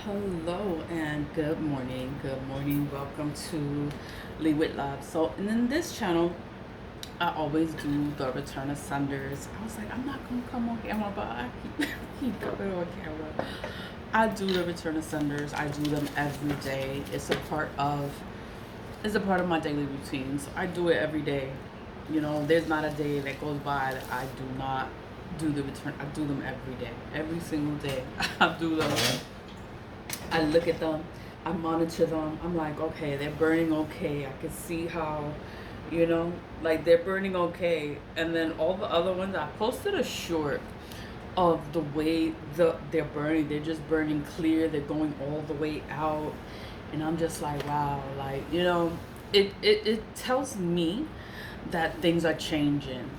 Hello and good morning. Good morning. Welcome to Laituods. So, and in this channel, I always do the return of senders. I was like, I'm not gonna come on camera, but I keep coming on camera. I do the return of senders. I do them every day. It's a part of my daily routine. So I do it every day. There's not a day that goes by that I do not do the return. I do them every day. Every single day. I do them. I look at them, I monitor them. I'm like, okay, they're burning okay. I can see how, like they're burning okay. And then all the other ones, I posted a short of the way they're burning. They're just burning clear. They're going all the way out. And I'm just like, wow, like, it tells me that things are changing.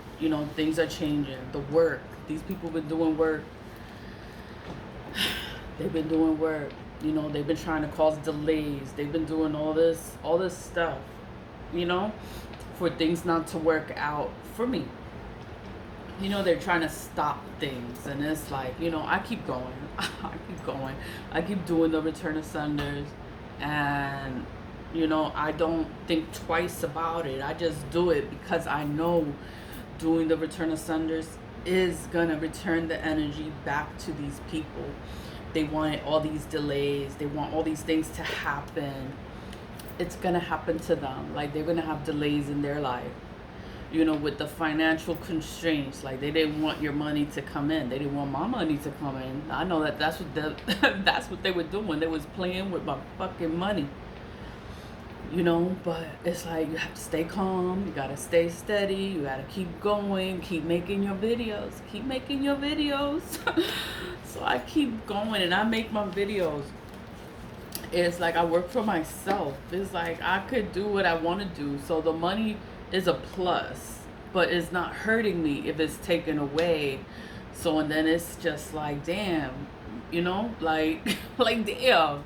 Things are changing. The work. These people been doing work. They've been doing work. They've been trying to cause delays. They've been doing all this stuff, you know, for things not to work out for me. They're trying to stop things. And it's like, I keep going. I keep going. I keep doing the return of senders. And, I don't think twice about it. I just do it because I know doing the return of senders is going to return the energy back to these people. They want all these delays. They want all these things to happen. It's going to happen to them. Like, they're going to have delays in their life. With the financial constraints. Like, they didn't want your money to come in. They didn't want my money to come in. I know that's that's what they were doing. They was playing with my fucking money. But it's like you have to stay calm. You got to stay steady. You got to keep going. Keep making your videos. Keep making your videos. So I keep going and I make my videos. It's like I work for myself. It's like I could do what I want to do. So the money is a plus, but it's not hurting me if it's taken away. So, and then it's just like, damn, like, like, damn.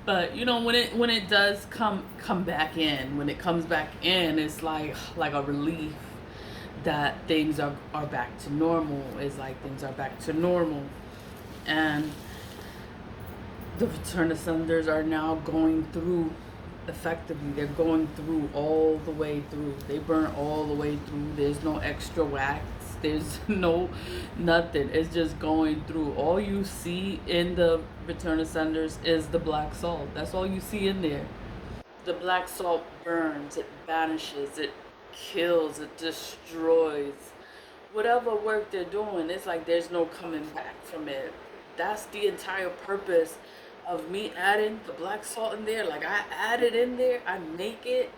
But when it does come back in, when it comes back in, it's like a relief that things are back to normal. It's like things are back to normal. And the return of senders are now going through effectively. They're going through all the way through. They burn all the way through. There's no extra wax. There's no nothing. It's just going through. All you see in the return of senders is the black salt. That's all you see in there. The black salt burns. It banishes. It kills. It destroys. Whatever work they're doing, it's like there's no coming back from it. That's the entire purpose of me adding the black salt in there. Like, I add it in there, I make it.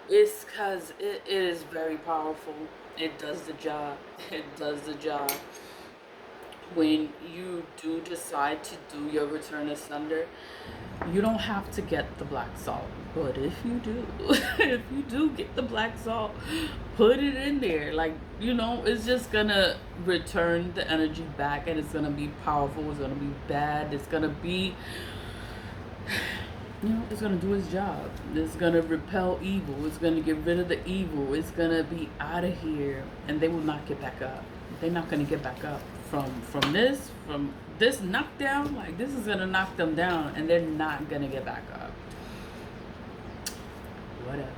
It's because it is very powerful. It does the job. It does the job. When you do decide to do your return of sender, you don't have to get the black salt. But if you do, if you do get the black salt, put it in there. Like, it's just gonna return the energy back, and it's gonna be powerful. It's gonna be bad. It's gonna be, it's gonna do its job. It's gonna repel evil. It's gonna get rid of the evil. It's gonna be out of here, and they will not get back up. They're not gonna get back up from this knockdown. Like, this is gonna knock them down, and they're not gonna get back up. Whatever.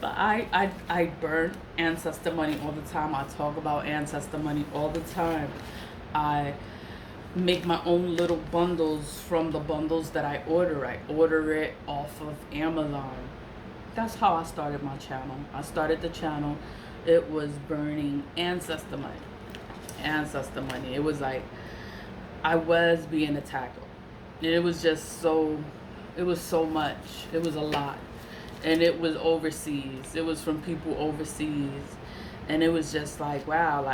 But I burn ancestor money all the time. I talk about ancestor money all the time. I make my own little bundles from the bundles that I order. I order it off of Amazon. That's how I started my channel. I started the channel. It was burning ancestor money. Ancestor money. It was like I was being attacked. And it was just so, it was so much. It was a lot. And it was overseas. It was from people overseas. And it was just like, wow,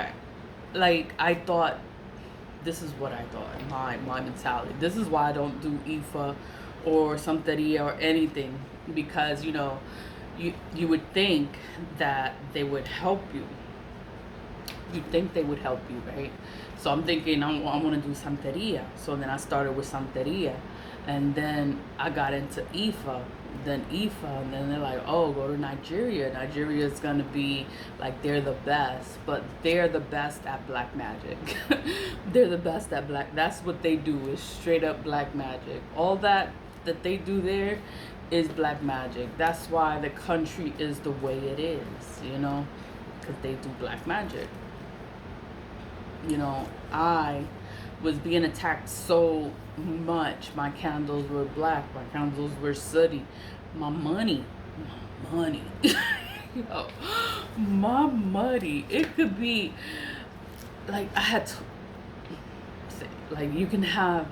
like I thought, this is what I thought, my mentality. This is why I don't do IFA or something or anything, because you would think that they would help you. You think they would help you, right? So I'm thinking I want to do Santeria. So then I started with Santeria, and then I got into Ifa, then Ifa, and then they're like, oh, go to Nigeria. Nigeria is gonna be like they're the best, but they're the best at black magic. They're the best at black. That's what they do, is straight up black magic. All that they do there is black magic. That's why the country is the way it is, you know, because they do black magic. You know, I was being attacked so much. My candles were black. My candles were sooty. My money, yo, my money. It could be like I had to say, like you can have.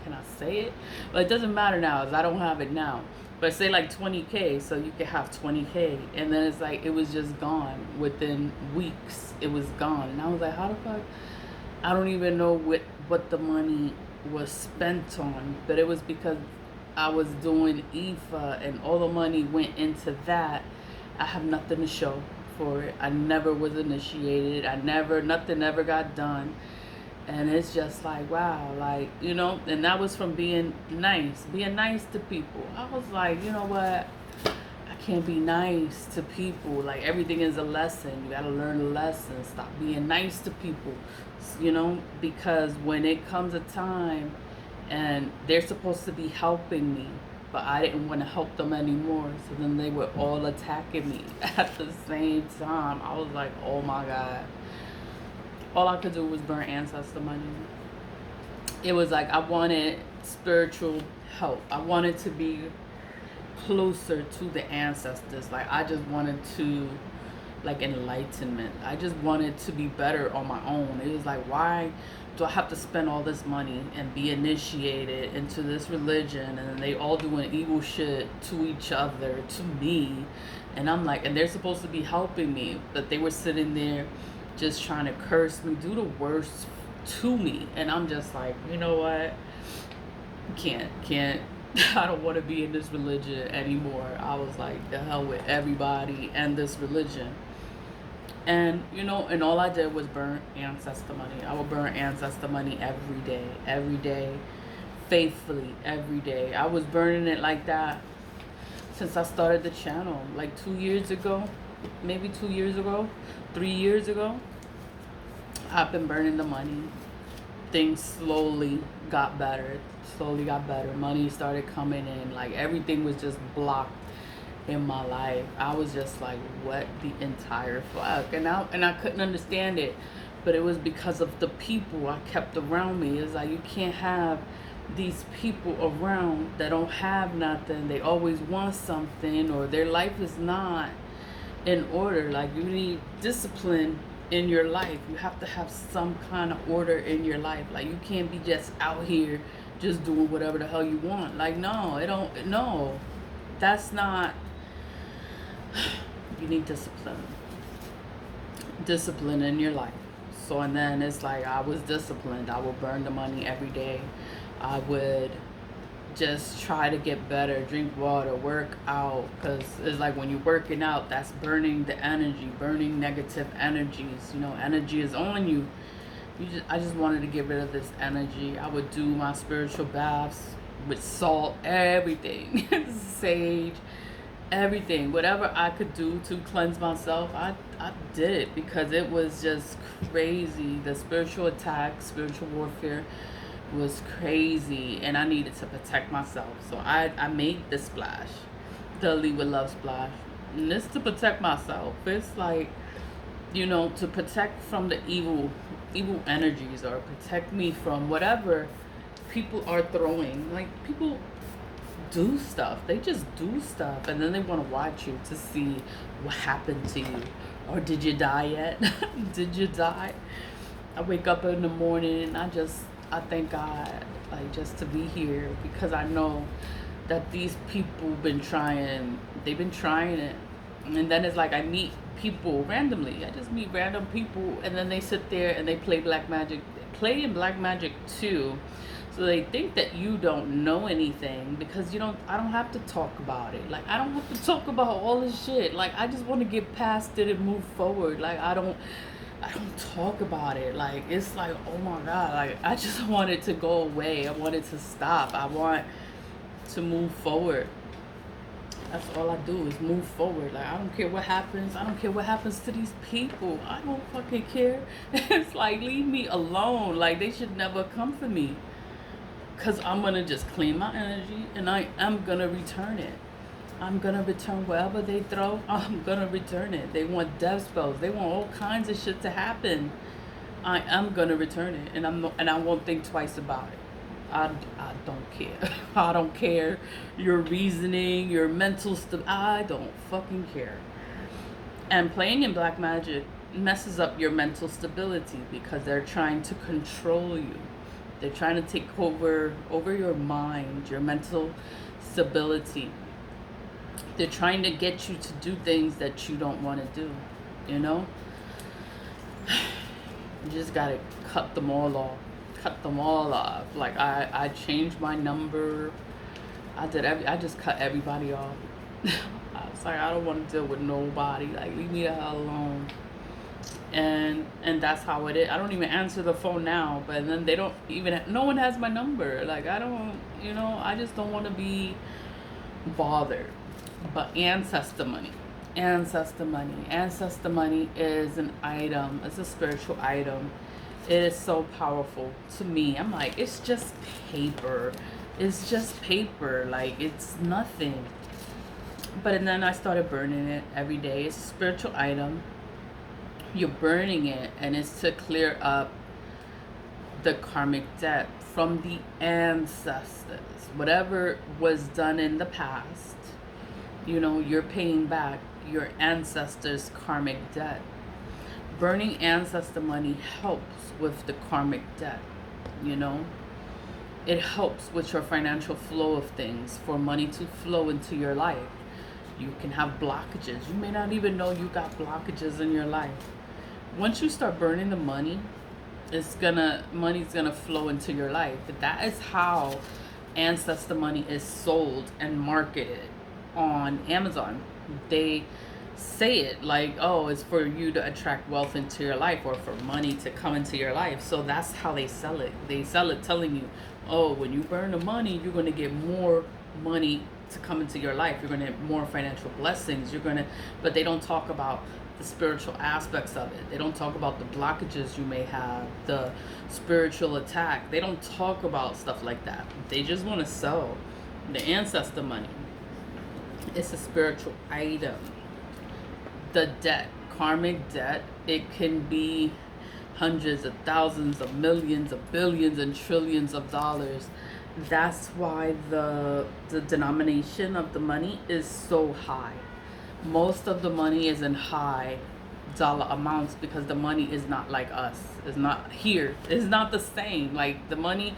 Can I say it? But it doesn't matter now, as I don't have it now. But say like 20K, so you could have 20K, and then it's like it was just gone within weeks. It was gone, and I was like, how the fuck? I don't even know what the money was spent on, but it was because I was doing IFA, and all the money went into that. I have nothing to show for it. I never was initiated. Nothing ever got done. And it's just like, wow, like, you know, and that was from being nice to people. I was like, you know what? I can't be nice to people. Like, everything is a lesson. You got to learn a lesson. Stop being nice to people, you know, because when it comes a time and they're supposed to be helping me, but I didn't want to help them anymore. So then they were all attacking me at the same time. I was like, oh my God. All I could do was burn ancestor money. It was like I wanted spiritual help. I wanted to be closer to the ancestors. Like I just wanted to, like, enlightenment. I just wanted to be better on my own. It was like, why do I have to spend all this money and be initiated into this religion, and then they all doing evil shit to each other, to me, and I'm like, and they're supposed to be helping me, but they were sitting there just trying to curse me, do the worst to me. And I'm just like, you know what? Can't. I don't want to be in this religion anymore. I was like, the hell with everybody and this religion. And, you know, and all I did was burn ancestor money. I would burn ancestor money every day, faithfully, every day. I was burning it like that since I started the channel, like 2 years ago, maybe 2 years ago. 3 years ago, I've been burning the money. Things slowly got better. Money started coming in. Like everything was just blocked in my life. I was just like, what the entire fuck? And I couldn't understand it. But it was because of the people I kept around me. It's like you can't have these people around that don't have nothing. They always want something, or their life is not in order. Like, you need discipline in your life. You have to have some kind of order in your life. Like, you can't be just out here just doing whatever the hell you want. Like, no, that's not. You need discipline in your life. So, and then it's like I was disciplined. I would burn the money every day. I would just try to get better, drink water, work out, because it's like when you're working out, that's burning the energy, burning negative energies. You know, energy is on you. I just wanted to get rid of this energy. I would do my spiritual baths with salt, everything, sage, everything, whatever I could do to cleanse myself. I did it because it was just crazy. The spiritual attack, spiritual warfare was crazy, and I needed to protect myself. So I made the splash, the Lead with Love splash, and this to protect myself. It's like, you know, to protect from the evil energies, or protect me from whatever people are throwing. Like, people do stuff, they just do stuff, and then they want to watch you to see what happened to you, or did you die yet? Did you die? I wake up in the morning and I thank God, like, just to be here, because I know that these people they've been trying it. And then it's like I meet people randomly. I just meet random people, and then they sit there and they play black magic, play in black magic too. So they think that you don't know anything, because I don't have to talk about it. Like, I don't have to talk about all this shit. Like, I just want to get past it and move forward. Like, I I don't talk about it. Like, it's like, oh my God, like, I just want it to go away. I want it to stop. I want to move forward. That's all I do is move forward. Like, I don't care what happens. I don't care what happens to these people. I don't fucking care. It's like, leave me alone. Like, they should never come for me. Because I'm going to just clean my energy and I am going to return it. I'm going to return whatever they throw. I'm going to return it. They want death spells. They want all kinds of shit to happen. I am going to return it. And I won't think twice about it. I don't care. I don't care your reasoning, your mental stuff. I don't fucking care. And playing in black magic messes up your mental stability because they're trying to control you. They're trying to take over your mind, your mental stability. They're trying to get you to do things that you don't want to do, you know? You just gotta cut them all off. Cut them all off. Like, I changed my number. I just cut everybody off. I was like, I don't want to deal with nobody. Like, leave me the hell alone. And that's how it is. I don't even answer the phone now, but then they don't even, no one has my number. Like, I don't, you know, I just don't want to be bothered. But Ancestor Money is an item. It's a spiritual item. It is so powerful to me. I'm like, it's just paper. It's just paper. Like, it's nothing. But and then I started burning it every day. It's a spiritual item. You're burning it, and it's to clear up the karmic debt from the ancestors. Whatever was done in the past, you know, you're paying back your ancestors' karmic debt. Burning ancestor money helps with the karmic debt, you know. It helps with your financial flow of things, for money to flow into your life. You can have blockages. You may not even know you got blockages in your life. Once you start burning the money, money's gonna flow into your life. But that is how ancestor money is sold and marketed on Amazon. They say it like, oh, it's for you to attract wealth into your life, or for money to come into your life. So that's how they sell it. They sell it telling you, oh, when you burn the money, you're going to get more money to come into your life. You're going to have more financial blessings. But they don't talk about the spiritual aspects of it. They don't talk about the blockages you may have, the spiritual attack. They don't talk about stuff like that. They just want to sell the ancestor money. It's a spiritual item. The debt, karmic debt, it can be hundreds of thousands of millions of billions and trillions of dollars. That's why the denomination of the money is so high. Most of the money is in high dollar amounts because the money is not like us. It's not here. It's not the same. Like, the money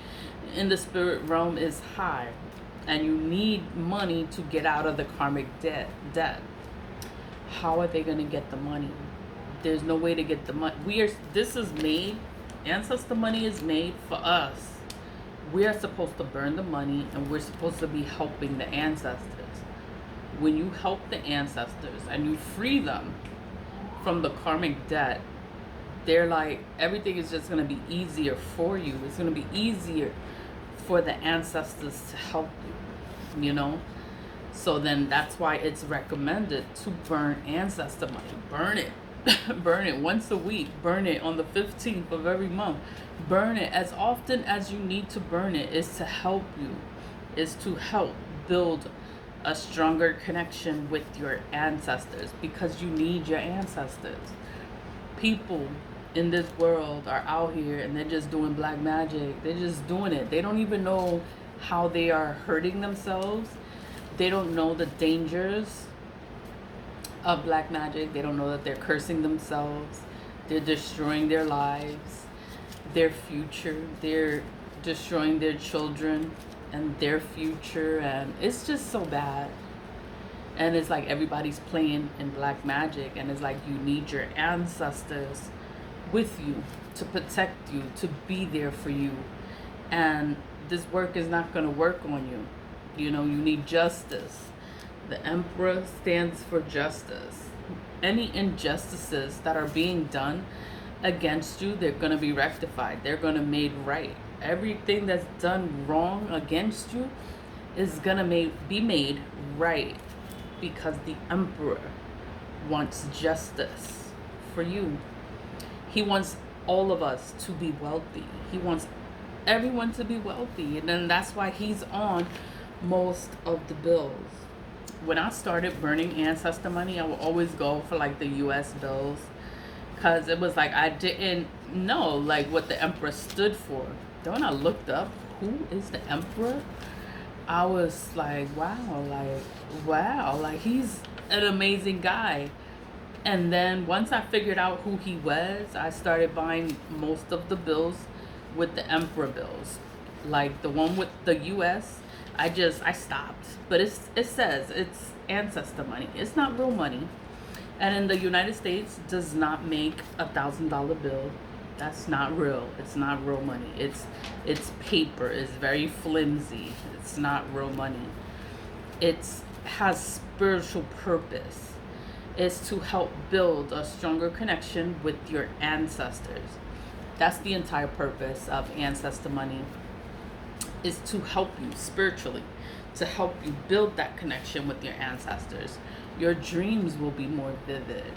in the spirit realm is high, and you need money to get out of the karmic debt. How are they going to get the money? There's no way to get the money. Ancestor money is made for us. We are supposed to burn the money, and we're supposed to be helping the ancestors. When you help the ancestors and you free them from the karmic debt, they're like, everything is just going to be easier for you. It's going to be easier for the ancestors to help you, you know? So then that's why it's recommended to burn ancestor money. Burn it. Burn it once a week. Burn it on the 15th of every month. Burn it as often as you need to burn it. Is to help you. Is to help build a stronger connection with your ancestors, because you need your ancestors. People in this world are out here and they're just doing black magic. They're just doing it. They don't even know how they are hurting themselves. They don't know the dangers of black magic. They don't know that they're cursing themselves. They're destroying their lives, their future. They're destroying their children and their future, and it's just so bad. And it's like everybody's playing in black magic, and it's like you need your ancestors with you to protect you, to be there for you. And this work is not going to work on you. You know, you need justice. The Emperor stands for justice. Any injustices that are being done against you, they're going to be rectified. They're going to made right. Everything that's done wrong against you is going to be made right, because the emperor wants justice for you. He wants all of us to be wealthy. He wants everyone to be wealthy. And then that's why he's on most of the bills. When I started burning ancestor money, I would always go for like the US bills, because it was like I didn't know like what the emperor stood for. Then when I looked up who is the emperor, I was like, wow, like he's an amazing guy. And then once I figured out who he was, I started buying most of the bills with the emperor bills. Like the one with the US, I stopped. But it says it's ancestor money. It's not real money. And in the United States does not make $1,000 bill. That's not real. It's not real money. It's paper. It's very flimsy. It's not real money. It's has spiritual purpose. It's to help build a stronger connection with your ancestors. That's the entire purpose of ancestor money, is to help you spiritually, to help you build that connection with your ancestors. Your dreams will be more vivid.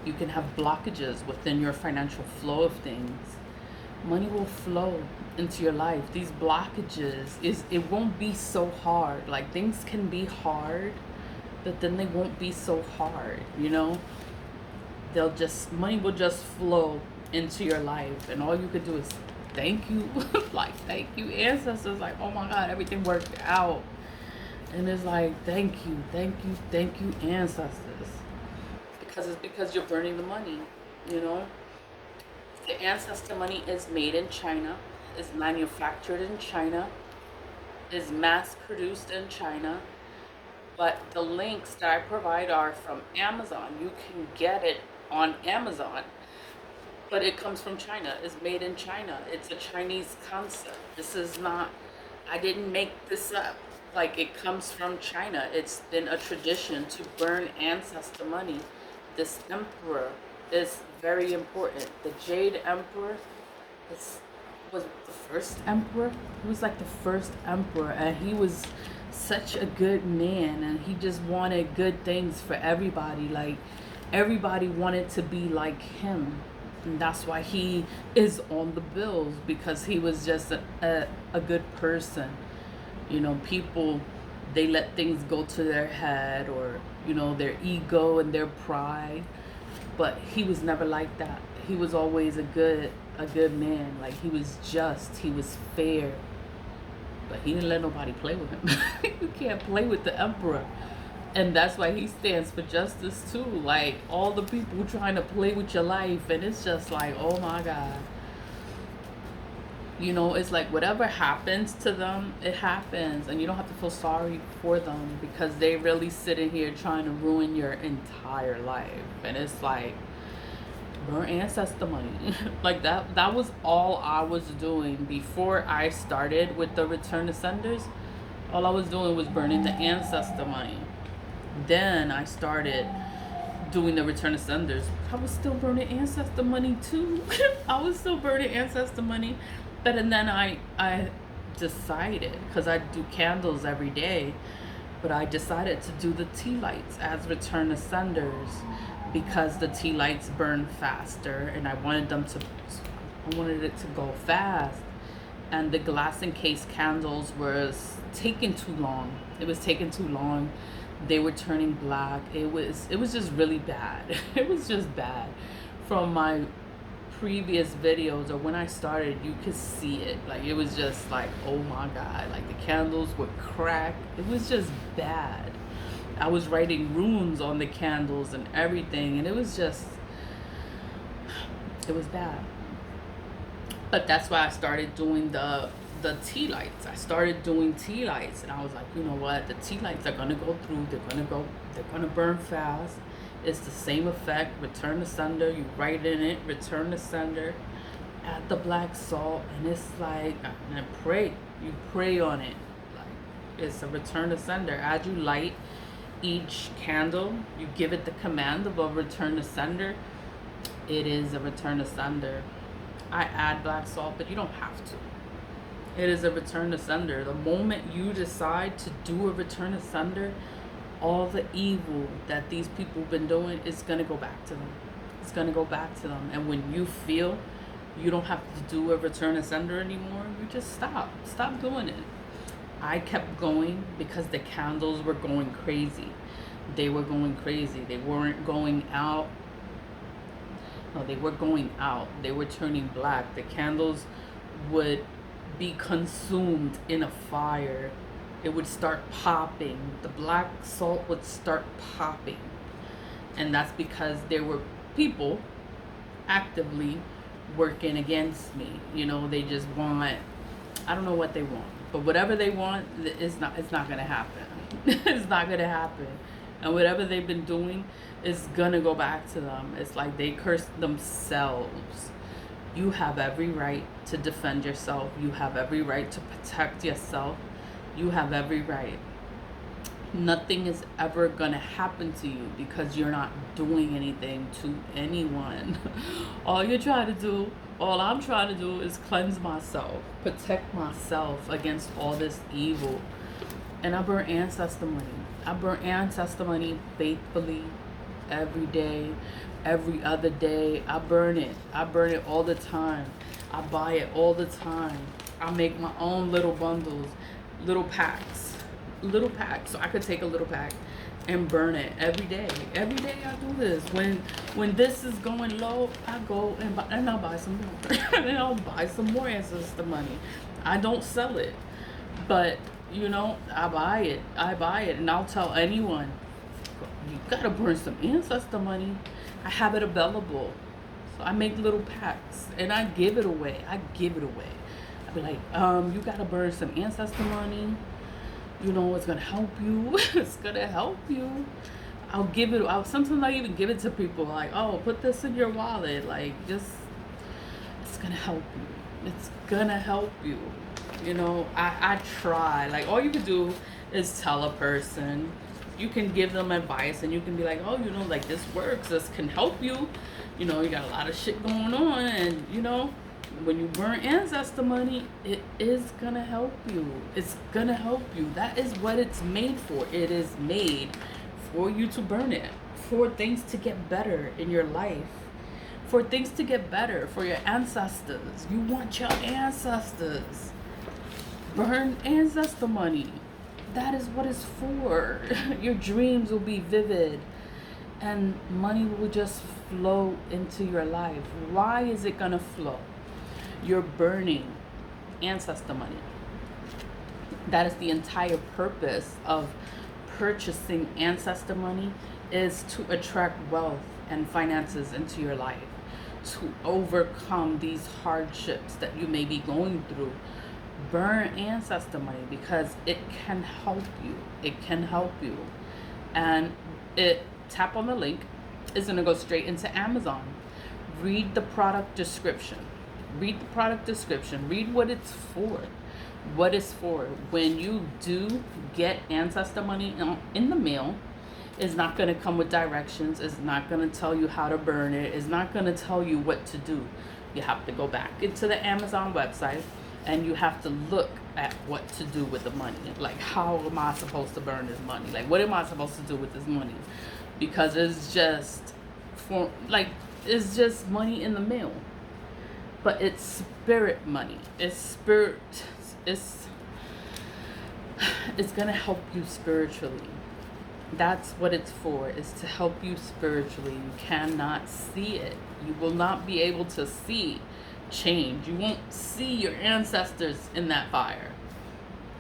You can have blockages within your financial flow of things. Money will flow into your life. These blockages, it won't be so hard. Like things can be hard, but then they won't be so hard, you know? Money will just flow into your life, and all you could do is thank you. Like, thank you, ancestors. Like, oh my God, everything worked out. And it's like, thank you, ancestors. Because you're burning the money, you know? The ancestor money is made in China, is manufactured in China, is mass produced in China. But the links that I provide are from Amazon. You can get it on Amazon, but it comes from China. It's made in China. It's a Chinese concept. This is not, I didn't make this up. Like, it comes from China. It's been a tradition to burn ancestor money. This emperor is very important. The Jade Emperor was the first emperor. He was like the first emperor, and he was such a good man, and he just wanted good things for everybody. Like, everybody wanted to be like him, and that's why he is on the bills, because he was just a good person. You know, people, they let things go to their head, or, you know, their ego and their pride, but he was never like that. He was always a good man. Like, he was just, he was fair, but he didn't let nobody play with him. You can't play with the emperor. And that's why he stands for justice too. Like, all the people trying to play with your life, and it's just like, oh my God. You know, it's like whatever happens to them, it happens, and you don't have to feel sorry for them, because they really sitting here trying to ruin your entire life. And it's like, burn ancestor money. Like, that was all I was doing before I started with the Return to Senders. All I was doing was burning the ancestor money. Then I started doing the Return to Senders. I was still burning ancestor money too. I was still burning ancestor money. But and then I decided, because I do candles every day, but I decided to do the tea lights as Return to Senders, because the tea lights burn faster, and I wanted it to go fast. And the glass encased candles was taking too long. It was taking too long. They were turning black. It was just really bad. It was just bad. From my previous videos, or when I started, you could see it. Like, it was just like, oh my God, like the candles would crack. It was just bad. I was writing runes on the candles and everything, and it was bad. But that's why I started doing the tea lights. I started doing tea lights, and I was like, you know what, the tea lights are gonna go through. They're gonna burn fast. It's the same effect. Return to Sender. You write in it, Return to Sender. Add the black salt, and it's like, and pray. You pray on it. Like, it's a Return to Sender. As you light each candle, you give it the command of a Return to Sender. It is a return to sender. I add black salt, but you don't have to. It is a return to sender. The moment you decide to do a return to sender, all the evil that these people have been doing is going to go back to them. It's going to go back to them. And when you feel you don't have to do a return to sender anymore, you just stop doing it. I kept going because the candles were going crazy. They were going crazy. They weren't going out. No, they were going out. They were turning black. The candles would be consumed in a fire. It would start popping. The black salt would start popping. And that's because there were people actively working against me. You know, they just want, I don't know what they want, but whatever they want, it's not gonna happen. It's not gonna happen. And whatever they've been doing is gonna go back to them. It's like they curse themselves. You have every right to defend yourself. You have every right to protect yourself. You have every right. Nothing is ever gonna happen to you because you're not doing anything to anyone. All I'm trying to do is cleanse myself, protect myself against all this evil. And I burn ancestor money. I burn ancestor money faithfully every day, every other day. I burn it. I burn it all the time. I buy it all the time. I make my own little bundles, little packs. So I could take a little pack and burn it every day. Every day I do this. When this is going low, I go and I'll buy some more. And I'll buy some more ancestor money. I don't sell it, but you know, I buy it, and I'll tell anyone, you gotta burn some ancestor money. I have it available, so I make little packs and I give it away. I be like, you gotta burn some ancestor money. You know, it's gonna help you. It's gonna help you. Sometimes I even give it to people like, oh, put this in your wallet. Like, just, it's gonna help you. It's gonna help you. You know, I try. Like, all you can do is tell a person. You can give them advice and you can be like, oh, you know, like, this works. This can help you. You know, you got a lot of shit going on. And, you know, when you burn ancestor money, it is gonna help you. It's gonna help you. That is what it's made for. It is made for you to burn it, for things to get better in your life, for things to get better for your ancestors. You want your ancestors. Burn ancestor money. That is what it's for. Your dreams will be vivid and money will just flow into your life. Why is it gonna flow? You're burning ancestor money. That is the entire purpose of purchasing ancestor money, is to attract wealth and finances into your life, to overcome these hardships that you may be going through. Burn ancestor money because it can help you. It can help you. And tap on the link. It's going to go straight into Amazon. Read the product description. Read the product description. Read what it's for. What it's for. When you do get ancestor money in the mail, it's not going to come with directions. It's not going to tell you how to burn it. It's not going to tell you what to do. You have to go back into the Amazon website and you have to look at what to do with the money. Like, how am I supposed to burn this money? Like, what am I supposed to do with this money? Because it's just money in the mail. But it's spirit money. It's spirit. It's gonna help you spiritually. That's what it's for, is to help you spiritually. You cannot see it. You will not be able to see change. You won't see your ancestors in that fire.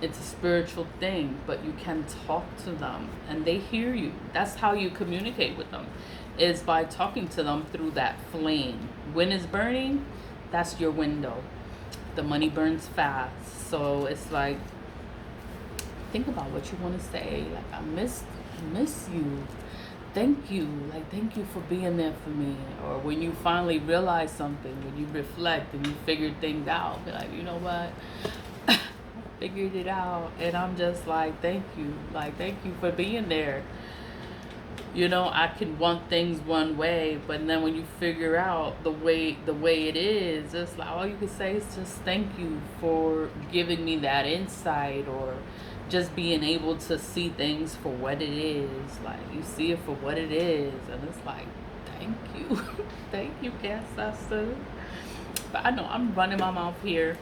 It's a spiritual thing, but you can talk to them and they hear you. That's how you communicate with them, is by talking to them through that flame. When it's burning, that's your window. The money burns fast. So it's like, think about what you want to say. Like, I miss you. Thank you. Like, thank you for being there for me. Or when you finally realize something, when you reflect and you figure things out, be like, you know what? I figured it out. And I'm just like, thank you. Like, thank you for being there. You know, I can want things one way, but then when you figure out the way it is, it's like all you can say is just thank you for giving me that insight, or just being able to see things for what it is. Like you see it for what it is, and it's like thank you, thank you, ancestor. But I know I'm running my mouth here.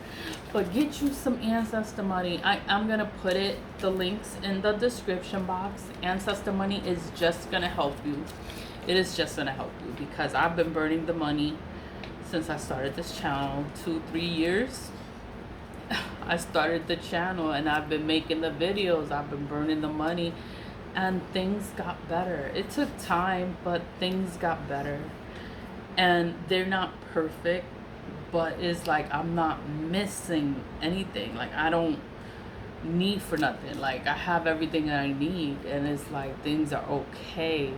But get you some Ancestor Money. I'm going to put the links in the description box. Ancestor Money is just going to help you. It is just going to help you because I've been burning the money since I started this channel. 2-3 years. I started the channel and I've been making the videos. I've been burning the money and things got better. It took time, but things got better. And they're not perfect, but it's like I'm not missing anything. Like I don't need for nothing. Like I have everything that I need, and it's like things are okay,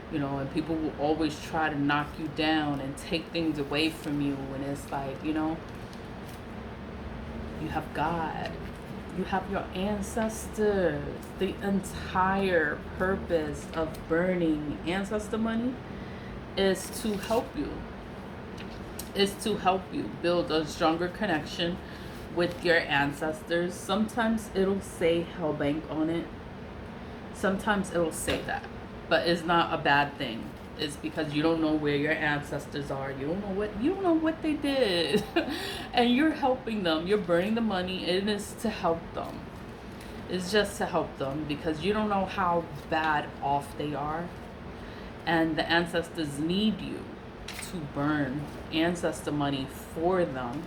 you know. And people will always try to knock you down and take things away from you, and it's like, you know, you have God, you have your ancestors. The entire purpose of burning Ancestor Money is to help you, is to help you build a stronger connection with your ancestors. Sometimes it'll say Hellbank on it. Sometimes it'll say that. But it's not a bad thing. It's because you don't know where your ancestors are. You don't know what they did. And you're helping them. You're burning the money. It is to help them. It's just to help them because you don't know how bad off they are. And the ancestors need you to burn Ancestor Money for them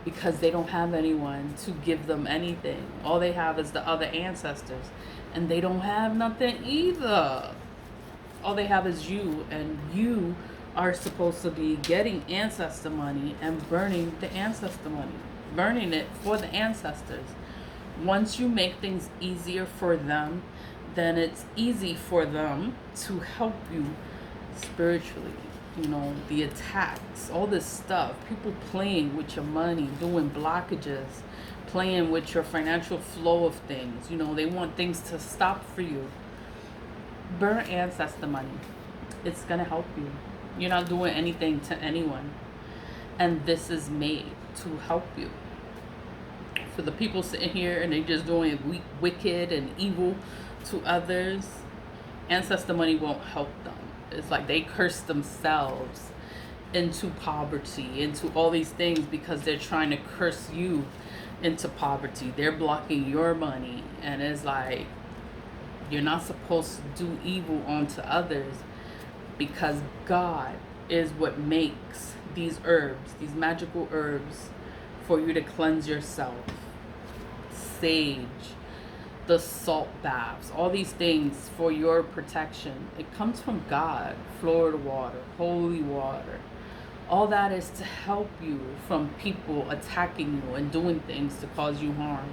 because they don't have anyone to give them anything. All they have is the other ancestors, and they don't have nothing either. All they have is you, and you are supposed to be getting Ancestor Money and burning the Ancestor Money, burning it for the ancestors. Once you make things easier for them, then it's easy for them to help you spiritually. You know, the attacks, all this stuff, people playing with your money, doing blockages, playing with your financial flow of things. You know, they want things to stop for you. Burn Ancestor Money. It's gonna help you. You're not doing anything to anyone, and this is made to help you. For the people sitting here and they just doing wicked and evil to others, Ancestor Money won't help them. It's like they curse themselves into poverty, into all these things, because they're trying to curse you into poverty. They're blocking your money, and it's like you're not supposed to do evil onto others, because God is what makes these herbs, these magical herbs, for you to cleanse yourself. Sage, the salt baths, all these things for your protection. It comes from God. Florida water, holy water. All that is to help you from people attacking you and doing things to cause you harm.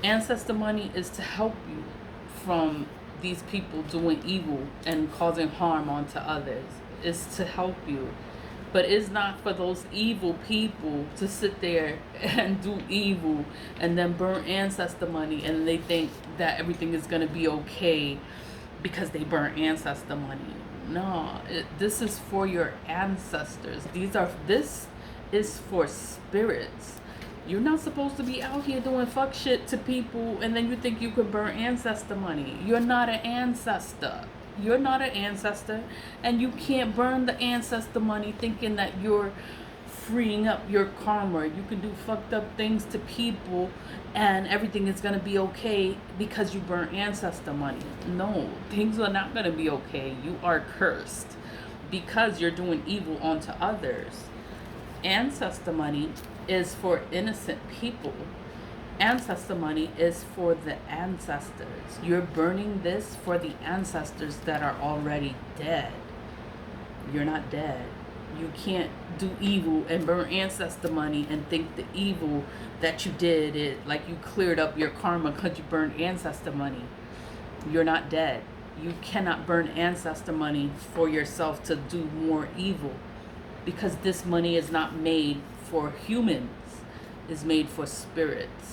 Ancestor Money is to help you from these people doing evil and causing harm onto others. It's to help you. But it's not for those evil people to sit there and do evil and then burn Ancestor Money, and they think that everything is going to be okay because they burn Ancestor Money. No, this is for your ancestors. This is for spirits. You're not supposed to be out here doing fuck shit to people and then you think you could burn Ancestor Money. You're not an ancestor. You're not an ancestor, and you can't burn the Ancestor Money thinking that you're freeing up your karma. You can do fucked up things to people and everything is going to be okay because you burn Ancestor Money. No, things are not going to be okay. You are cursed because you're doing evil onto others. Ancestor Money is for innocent people. Ancestor Money is for the ancestors. You're burning this for the ancestors that are already dead. You're not dead. You can't do evil and burn Ancestor Money and think the evil that you did, like you cleared up your karma because you burned Ancestor Money. You're not dead. You cannot burn Ancestor Money for yourself to do more evil, because this money is not made for humans. It's made for spirits.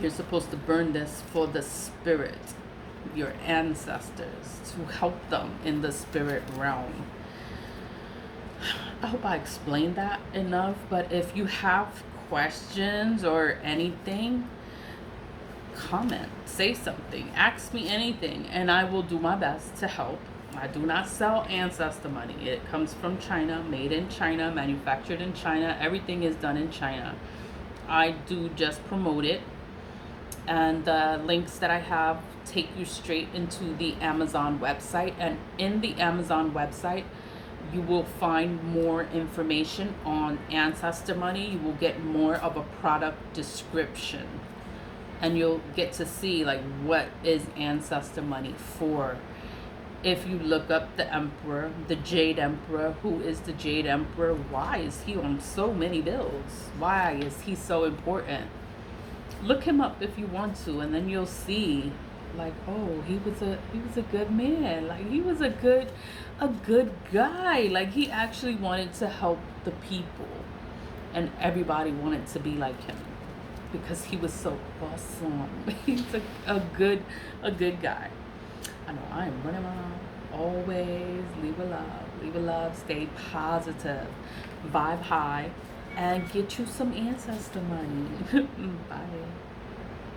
You're supposed to burn this for the spirit. your ancestors, to help them in the spirit realm. I hope I explained that enough, but if you have questions or anything, comment, say something, ask me anything, and I will do my best to help. I do not sell ancestor money. It comes from China, made in China, manufactured in China. Everything is done in China. I do just promote it, and the links that I have take you straight into the Amazon website, and in the Amazon website you will find more information on ancestor money. You will get more of a product description, and you'll get to see like what is ancestor money for. If you look up the emperor, the Jade Emperor, who is the Jade Emperor? Why is he on so many bills? Why is he so important? Look him up if you want to, and then you'll see like, oh, he was a good man. Like he was a good guy. Like he actually wanted to help the people, and everybody wanted to be like him because he was so awesome. He's a good guy. I know I am running around. Always leave a love, stay positive, vibe high, and get you some ancestor money. Bye.